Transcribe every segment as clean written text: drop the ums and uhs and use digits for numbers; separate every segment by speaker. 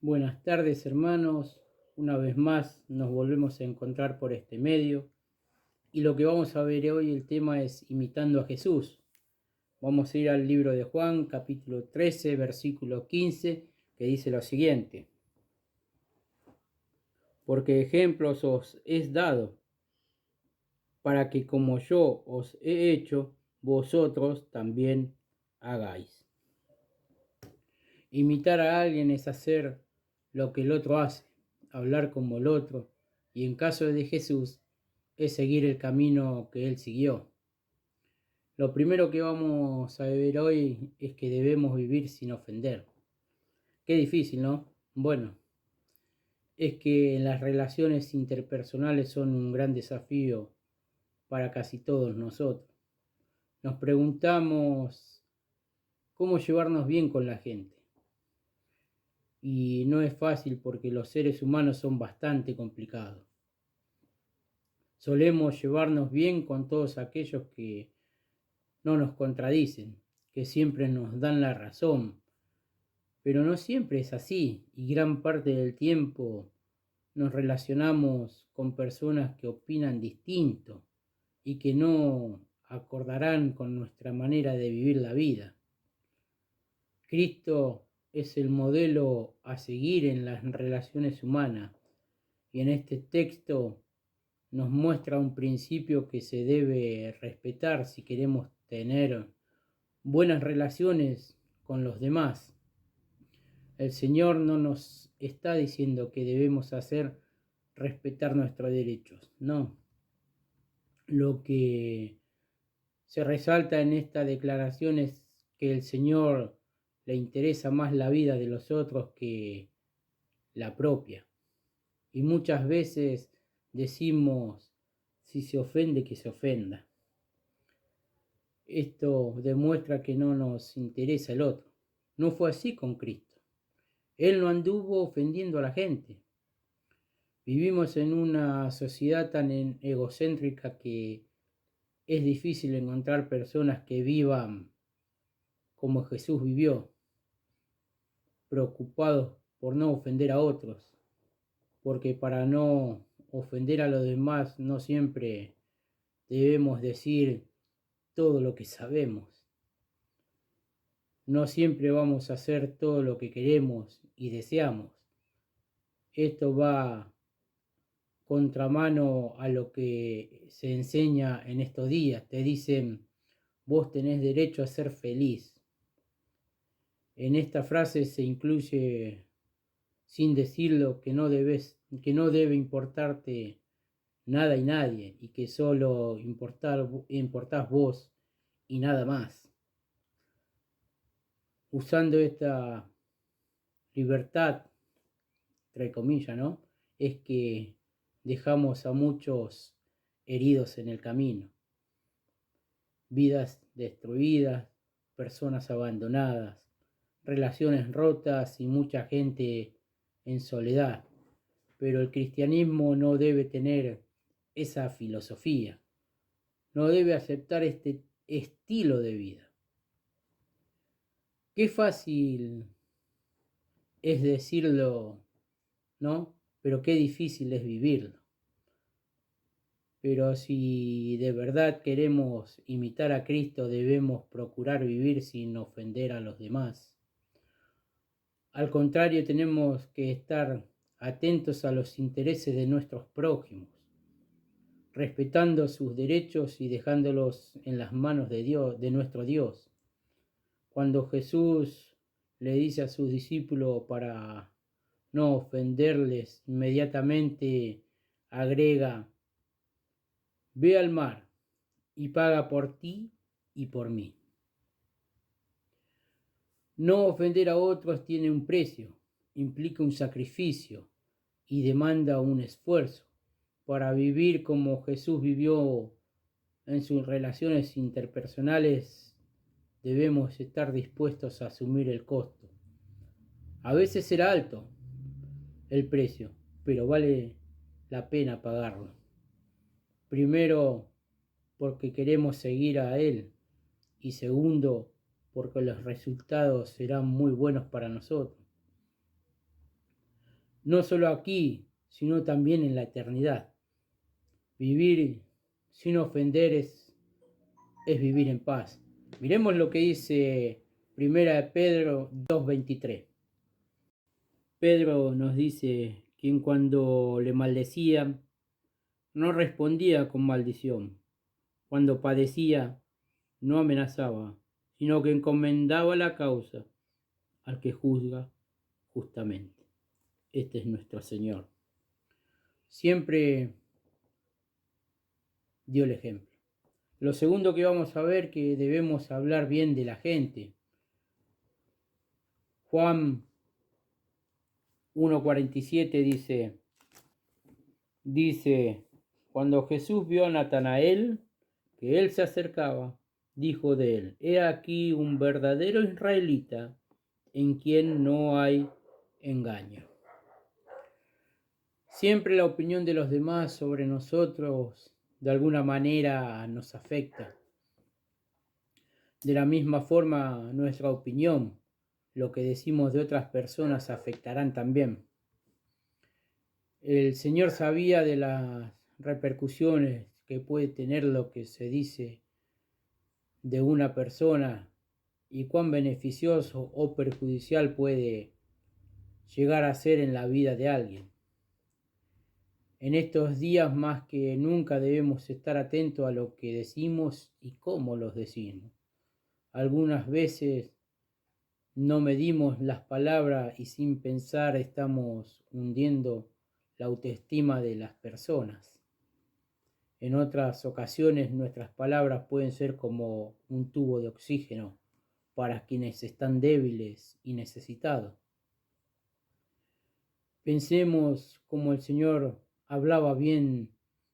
Speaker 1: Buenas tardes, hermanos. Una vez más nos volvemos a encontrar por este medio y lo que vamos a ver hoy, el tema es imitando a Jesús. Vamos a ir al libro de Juan, capítulo 13, versículo 15, que dice lo siguiente: porque ejemplos os es dado, para que como yo os he hecho, vosotros también hagáis. Imitar a alguien es hacer lo que el otro hace, hablar como el otro, y en caso de Jesús es seguir el camino que él siguió. Lo primero que vamos a ver hoy es que debemos vivir sin ofender. Qué difícil, ¿no? Bueno, es que las relaciones interpersonales son un gran desafío para casi todos nosotros. Nos preguntamos cómo llevarnos bien con la gente. Y no es fácil porque los seres humanos son bastante complicados. Solemos llevarnos bien con todos aquellos que no nos contradicen, que siempre nos dan la razón, pero no siempre es así y gran parte del tiempo nos relacionamos con personas que opinan distinto y que no acordarán con nuestra manera de vivir la vida. Cristo es el modelo a seguir en las relaciones humanas y en este texto nos muestra un principio que se debe respetar si queremos tener buenas relaciones con los demás. El Señor no nos está diciendo que debemos hacer respetar nuestros derechos, no. Lo que se resalta en esta declaración es que el Señor le interesa más la vida de los otros que la propia. Y muchas veces decimos, si se ofende, que se ofenda. Esto demuestra que no nos interesa el otro. No fue así con Cristo. Él no anduvo ofendiendo a la gente. Vivimos en una sociedad tan egocéntrica que es difícil encontrar personas que vivan como Jesús vivió, preocupados por no ofender a otros, porque para no ofender a los demás no siempre debemos decir todo lo que sabemos. No siempre vamos a hacer todo lo que queremos y deseamos. Esto va contramano a lo que se enseña en estos días. Te dicen, vos tenés derecho a ser feliz. En esta frase se incluye, sin decirlo, que no debe importarte nada y nadie, y que solo importás vos y nada más. Usando esta libertad, entre comillas, ¿no? Es que dejamos a muchos heridos en el camino. Vidas destruidas, personas abandonadas, relaciones rotas y mucha gente en soledad. Pero el cristianismo no debe tener esa filosofía, no debe aceptar este estilo de vida. Qué fácil es decirlo, ¿no? Pero qué difícil es vivirlo. Pero si de verdad queremos imitar a Cristo, debemos procurar vivir sin ofender a los demás. Al contrario, tenemos que estar atentos a los intereses de nuestros prójimos, respetando sus derechos y dejándolos en las manos de Dios, de nuestro Dios. Cuando Jesús le dice a sus discípulos para no ofenderles, inmediatamente agrega, ve al mar y paga por ti y por mí. No ofender a otros tiene un precio, implica un sacrificio y demanda un esfuerzo. Para vivir como Jesús vivió en sus relaciones interpersonales, debemos estar dispuestos a asumir el costo. A veces será alto el precio, pero vale la pena pagarlo. Primero, porque queremos seguir a Él, y segundo, porque los resultados serán muy buenos para nosotros. no solo aquí, sino también en la eternidad. Vivir sin ofender es vivir en paz. Miremos lo que dice Primera de Pedro 2:23. Pedro nos dice: quien cuando le maldecían no respondía con maldición, cuando padecía no amenazaba, sino que encomendaba la causa al que juzga justamente. Este es nuestro Señor. Siempre dio el ejemplo. Lo segundo que vamos a ver, que debemos hablar bien de la gente. Juan 1:47 dice, cuando Jesús vio a Natanael, que él se acercaba, dijo de él: he aquí un verdadero israelita en quien no hay engaño. Siempre la opinión de los demás sobre nosotros de alguna manera nos afecta. De la misma forma, nuestra opinión, lo que decimos de otras personas, afectarán también. El Señor sabía de las repercusiones que puede tener lo que se dice de una persona y cuán beneficioso o perjudicial puede llegar a ser en la vida de alguien. En estos días más que nunca debemos estar atentos a lo que decimos y cómo los decimos. Algunas veces no medimos las palabras y sin pensar estamos hundiendo la autoestima de las personas. En otras ocasiones nuestras palabras pueden ser como un tubo de oxígeno para quienes están débiles y necesitados. Pensemos cómo el Señor hablaba bien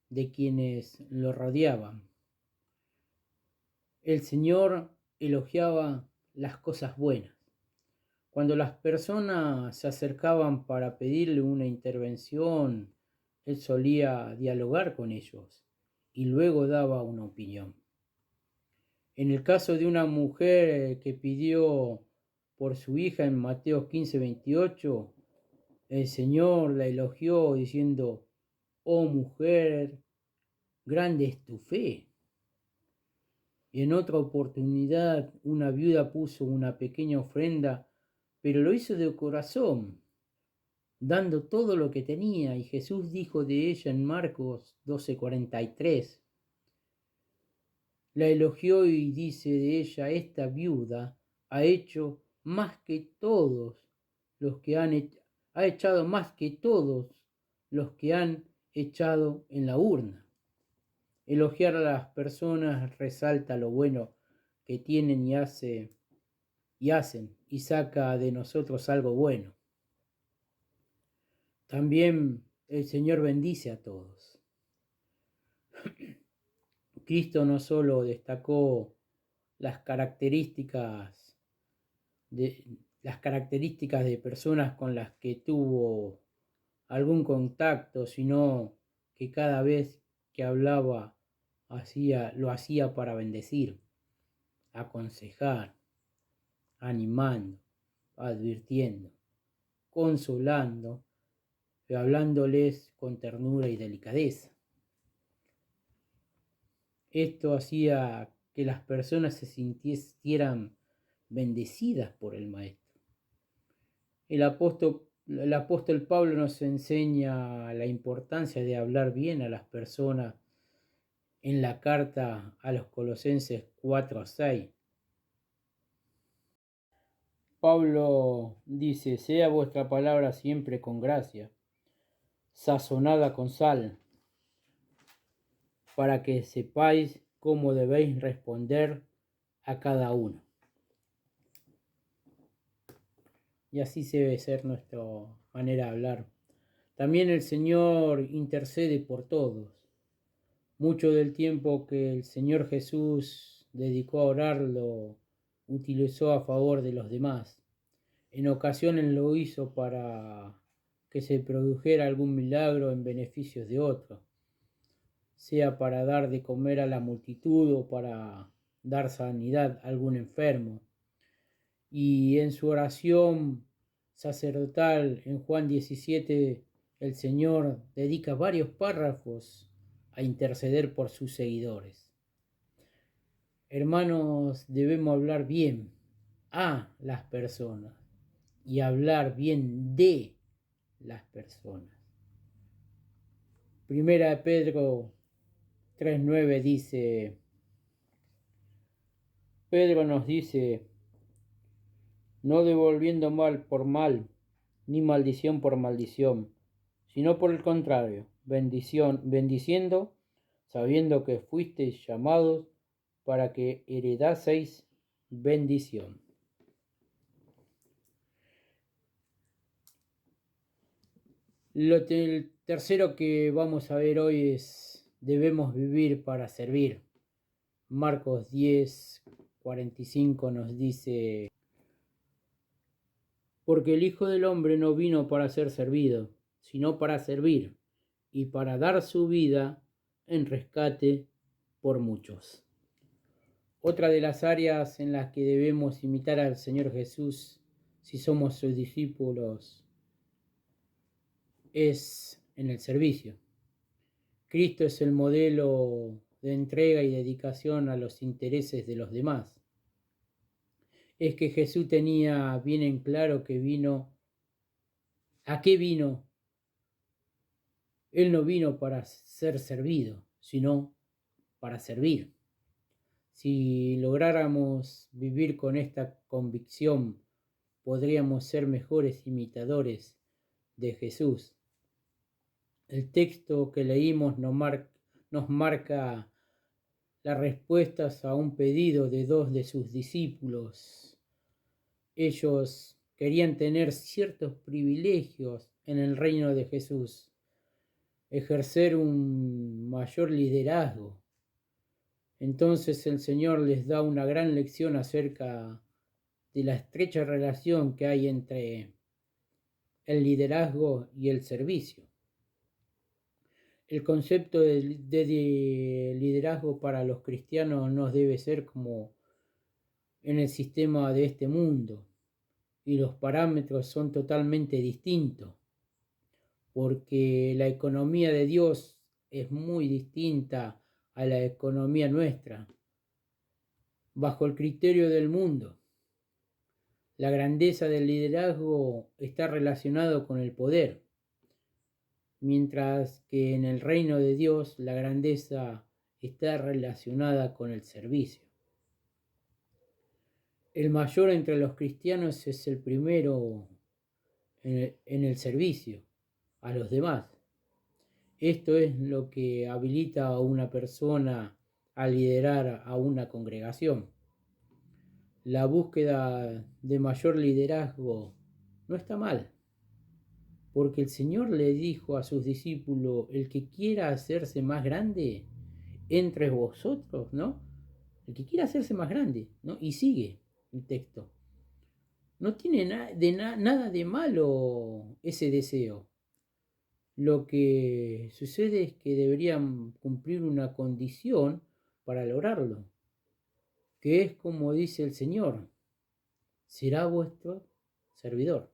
Speaker 1: de quienes lo rodeaban. El Señor elogiaba las cosas buenas. Cuando las personas se acercaban para pedirle una intervención, Él solía dialogar con ellos y luego daba una opinión. En el caso de una mujer que pidió por su hija en Mateo 15:28, el Señor la elogió diciendo: oh mujer, grande es tu fe. Y en otra oportunidad, una viuda puso una pequeña ofrenda, pero lo hizo de corazón, dando todo lo que tenía. Y Jesús dijo de ella en Marcos 12:43, la elogió y dice de ella: esta viuda ha hecho más que todos los que ha echado más que todos los que han echado en la urna. Elogiar a las personas resalta lo bueno que tienen y hacen y saca de nosotros algo bueno. También el Señor bendice a todos. Cristo no solo destacó las características de personas con las que tuvo algún contacto, sino que cada vez que hablaba lo hacía para bendecir, aconsejar, animando, advirtiendo, consolando, y hablándoles con ternura y delicadeza. Esto hacía que las personas se sintieran bendecidas por el Maestro. El apóstol Pablo nos enseña la importancia de hablar bien a las personas en la carta a los Colosenses 4:6. Pablo dice: sea vuestra palabra siempre con gracia, sazonada con sal, para que sepáis cómo debéis responder a cada uno. Y así debe ser nuestra manera de hablar. También el Señor intercede por todos. Mucho del tiempo que el Señor Jesús dedicó a orar lo utilizó a favor de los demás. En ocasiones lo hizo para que se produjera algún milagro en beneficio de otros, sea para dar de comer a la multitud o para dar sanidad a algún enfermo. Y en su oración sacerdotal, en Juan 17, el Señor dedica varios párrafos a interceder por sus seguidores. Hermanos, debemos hablar bien a las personas y hablar bien de las personas. Primera de Pedro 3:9 dice, Pedro nos dice, no devolviendo mal por mal, ni maldición por maldición, sino por el contrario, bendiciendo, sabiendo que fuisteis llamados para que heredaseis bendición. El tercero que vamos a ver hoy es, debemos vivir para servir. Marcos 10:45 nos dice, porque el Hijo del Hombre no vino para ser servido, sino para servir y para dar su vida en rescate por muchos. Otra de las áreas en las que debemos imitar al Señor Jesús, si somos sus discípulos, es en el servicio. Cristo es el modelo de entrega y dedicación a los intereses de los demás. Es que Jesús tenía bien en claro que vino. ¿A qué vino? Él no vino para ser servido, sino para servir. Si lográramos vivir con esta convicción, podríamos ser mejores imitadores de Jesús. El texto que leímos nos marca las respuestas a un pedido de dos de sus discípulos. Ellos querían tener ciertos privilegios en el reino de Jesús, ejercer un mayor liderazgo. Entonces el Señor les da una gran lección acerca de la estrecha relación que hay entre el liderazgo y el servicio. El concepto de liderazgo para los cristianos no debe ser como en el sistema de este mundo, y los parámetros son totalmente distintos, porque la economía de Dios es muy distinta a la economía nuestra. Bajo el criterio del mundo, la grandeza del liderazgo está relacionado con el poder, mientras que en el reino de Dios la grandeza está relacionada con el servicio. El mayor entre los cristianos es el primero en el servicio a los demás. Esto es lo que habilita a una persona a liderar a una congregación. La búsqueda de mayor liderazgo no está mal, porque el Señor le dijo a sus discípulos, el que quiera hacerse más grande entre vosotros, ¿no? El que quiera hacerse más grande, ¿no? Y sigue el texto. No tiene nada de malo ese deseo. Lo que sucede es que deberían cumplir una condición para lograrlo, que es como dice el Señor, será vuestro servidor.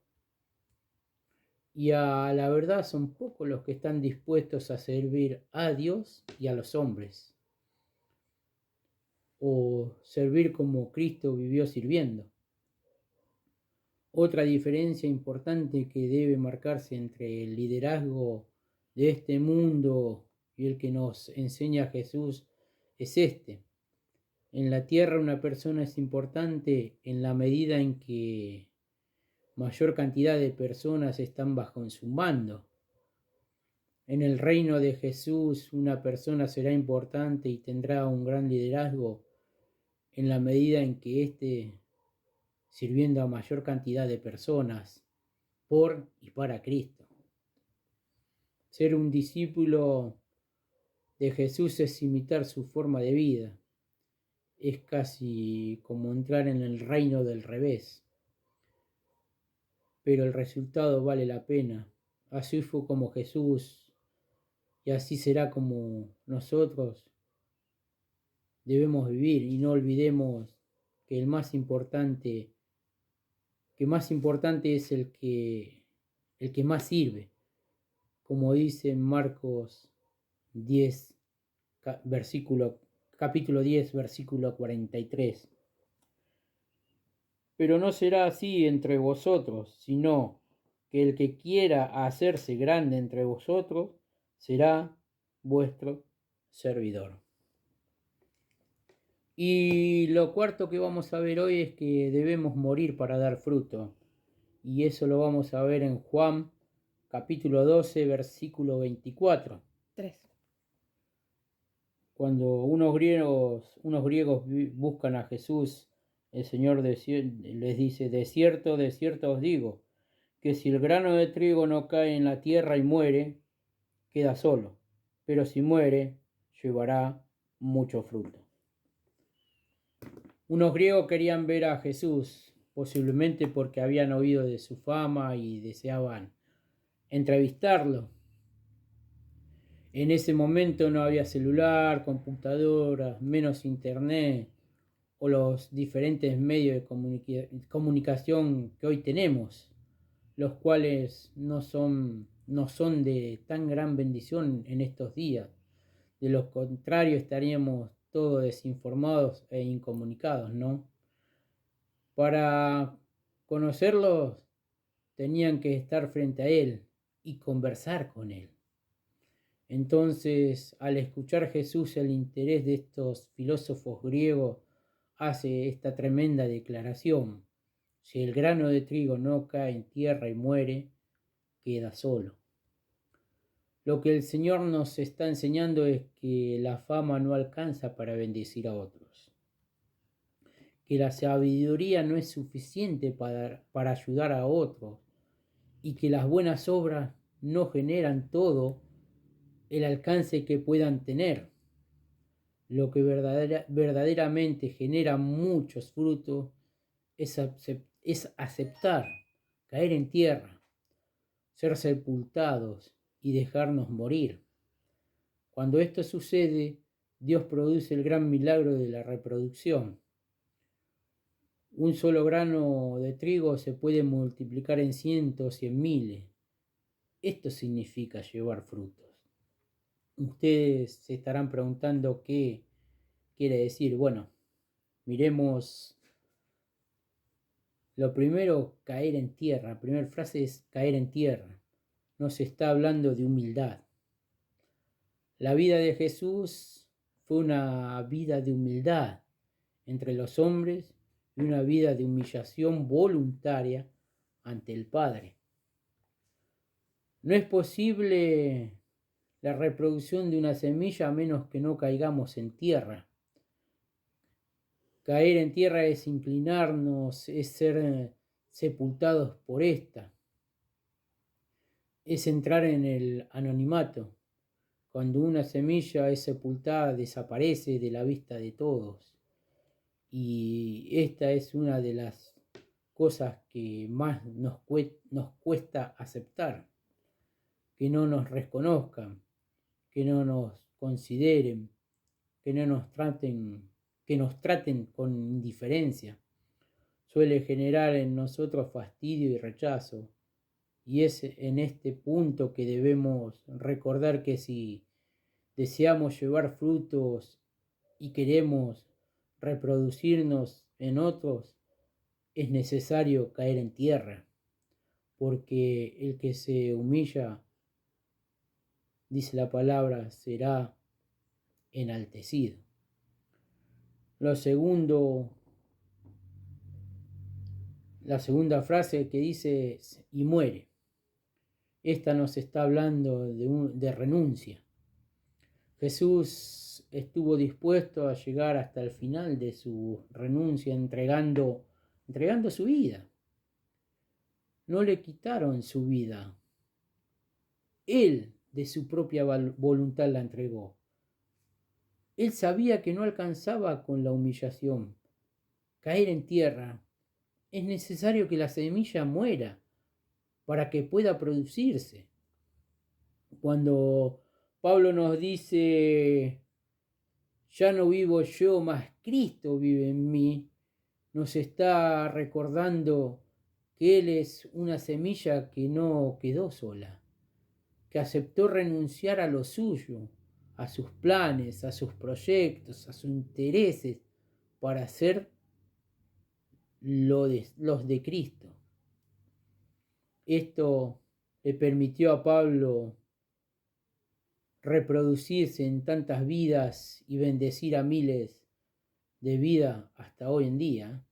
Speaker 1: Y a la verdad son pocos los que están dispuestos a servir a Dios y a los hombres, o servir como Cristo vivió sirviendo. Otra diferencia importante que debe marcarse entre el liderazgo de este mundo y el que nos enseña Jesús es este. En la tierra una persona es importante en la medida en que mayor cantidad de personas están bajo su mando. En el reino de Jesús una persona será importante y tendrá un gran liderazgo en la medida en que éste sirviendo a mayor cantidad de personas por y para Cristo. Ser un discípulo de Jesús es imitar su forma de vida. Es casi como entrar en el reino del revés. Pero el resultado vale la pena. Así fue como Jesús y así será como nosotros debemos vivir, y no olvidemos que el más importante que más importante es el que más sirve, como dice en Marcos 10, capítulo 10, versículo 43. Pero no será así entre vosotros, sino que el que quiera hacerse grande entre vosotros será vuestro servidor. Y lo cuarto que vamos a ver hoy es que debemos morir para dar fruto. Y eso lo vamos a ver en Juan capítulo 12, versículo 24.
Speaker 2: 3.
Speaker 1: Cuando unos griegos buscan a Jesús, el Señor les dice, de cierto os digo, que si el grano de trigo no cae en la tierra y muere, queda solo, pero si muere, llevará mucho fruto. Unos griegos querían ver a Jesús, posiblemente porque habían oído de su fama y deseaban entrevistarlo. En ese momento no había celular, computadoras, menos internet o los diferentes medios de comunicación que hoy tenemos, los cuales no son de tan gran bendición en estos días. De lo contrario, estaríamos todos desinformados e incomunicados, ¿no? Para conocerlos tenían que estar frente a él y conversar con él. Entonces, al escuchar Jesús el interés de estos filósofos griegos, hace esta tremenda declaración. Si el grano de trigo no cae en tierra y muere, queda solo. Lo que el Señor nos está enseñando es que la fama no alcanza para bendecir a otros, que la sabiduría no es suficiente para ayudar a otros y que las buenas obras no generan todo el alcance que puedan tener. Lo que verdaderamente genera muchos frutos es aceptar, caer en tierra, ser sepultados y dejarnos morir. Cuando esto sucede, Dios produce el gran milagro de la reproducción. Un solo grano de trigo se puede multiplicar en cientos y en miles. Esto significa llevar frutos. Ustedes se estarán preguntando qué quiere decir. Bueno, miremos lo primero, caer en tierra. La primera frase es caer en tierra. Nos está hablando de humildad. La vida de Jesús fue una vida de humildad entre los hombres y una vida de humillación voluntaria ante el Padre. No es posible la reproducción de una semilla a menos que no caigamos en tierra. Caer en tierra es inclinarnos, es ser sepultados por esta, es entrar en el anonimato. Cuando una semilla es sepultada, desaparece de la vista de todos. Y esta es una de las cosas que más nos cuesta aceptar, que no nos reconozcan, que no nos consideren, que no nos traten, que nos traten con indiferencia. Suele generar en nosotros fastidio y rechazo. Y es en este punto que debemos recordar que si deseamos llevar frutos y queremos reproducirnos en otros, es necesario caer en tierra, porque el que se humilla, dice la palabra, será enaltecido. La segunda frase que dice es, y muere. Esta nos está hablando de renuncia. Jesús estuvo dispuesto a llegar hasta el final de su renuncia entregando su vida. No le quitaron su vida. Él de su propia voluntad la entregó. Él sabía que no alcanzaba con la humillación. Caer en tierra. Es necesario que la semilla muera para que pueda producirse. Cuando Pablo nos dice, ya no vivo yo, mas Cristo vive en mí, nos está recordando que Él es una semilla que no quedó sola, que aceptó renunciar a lo suyo, a sus planes, a sus proyectos, a sus intereses, para hacer los de Cristo. Esto le permitió a Pablo reproducirse en tantas vidas y bendecir a miles de vidas hasta hoy en día.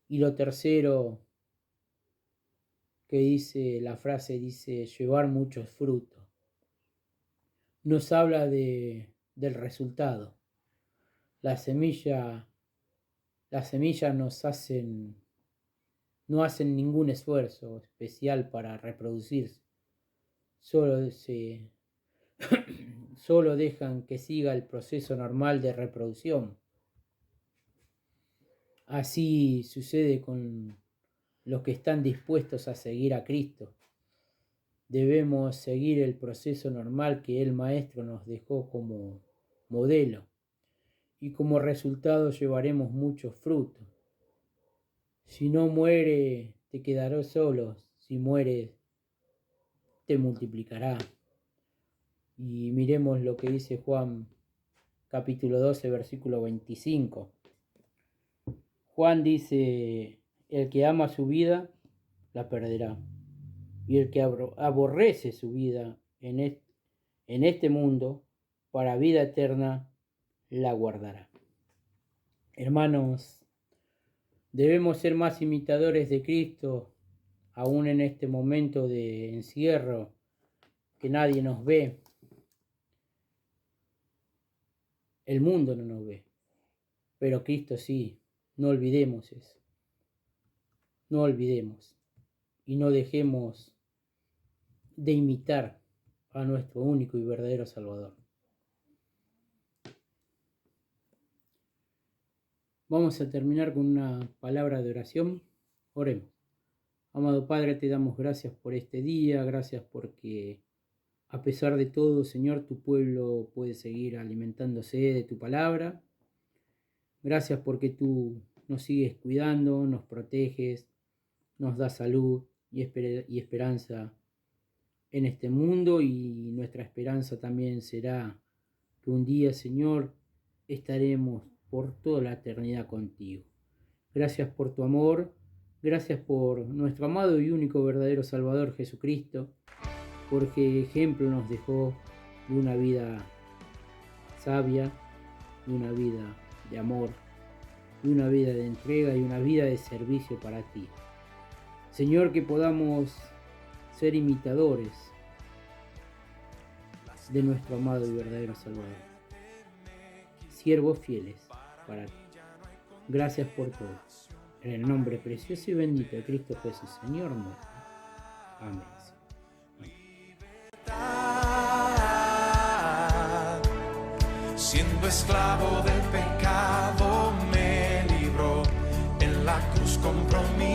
Speaker 1: Y lo tercero que dice la frase, dice llevar muchos frutos. Nos habla del resultado. Las semillas no hacen ningún esfuerzo especial para reproducirse. Solo dejan que siga el proceso normal de reproducción. Así sucede con los que están dispuestos a seguir a Cristo. Debemos seguir el proceso normal que el Maestro nos dejó como modelo, y como resultado llevaremos muchos frutos. Si no muere, te quedarás solo; si mueres, te multiplicará. Y miremos lo que dice Juan capítulo 12, versículo 25. Juan dice: el que ama su vida, la perderá, y el que aborrece su vida en este mundo, para vida eterna, la guardará. Hermanos, debemos ser más imitadores de Cristo, aún en este momento de encierro, que nadie nos ve. El mundo no nos ve, pero Cristo sí. No olvidemos eso. No olvidemos y no dejemos de imitar a nuestro único y verdadero Salvador. Vamos a terminar con una palabra de oración. Oremos. Amado Padre, te damos gracias por este día, gracias porque a pesar de todo, Señor, tu pueblo puede seguir alimentándose de tu palabra. Gracias porque tú nos sigues cuidando, nos proteges, nos das salud y esperanza en este mundo, y nuestra esperanza también será que un día, Señor, estaremos por toda la eternidad contigo. Gracias por tu amor, gracias por nuestro amado y único verdadero Salvador Jesucristo, porque ejemplo nos dejó de una vida sabia, de una vida de amor, de una vida de entrega y una vida de servicio para ti. Señor, que podamos ser imitadores de nuestro amado y verdadero Salvador, siervos fieles para ti. Gracias por todo. En el nombre precioso y bendito de Cristo Jesús, Señor nuestro. Amén.
Speaker 2: Siendo esclavo del pecado me libró, en la cruz compró mi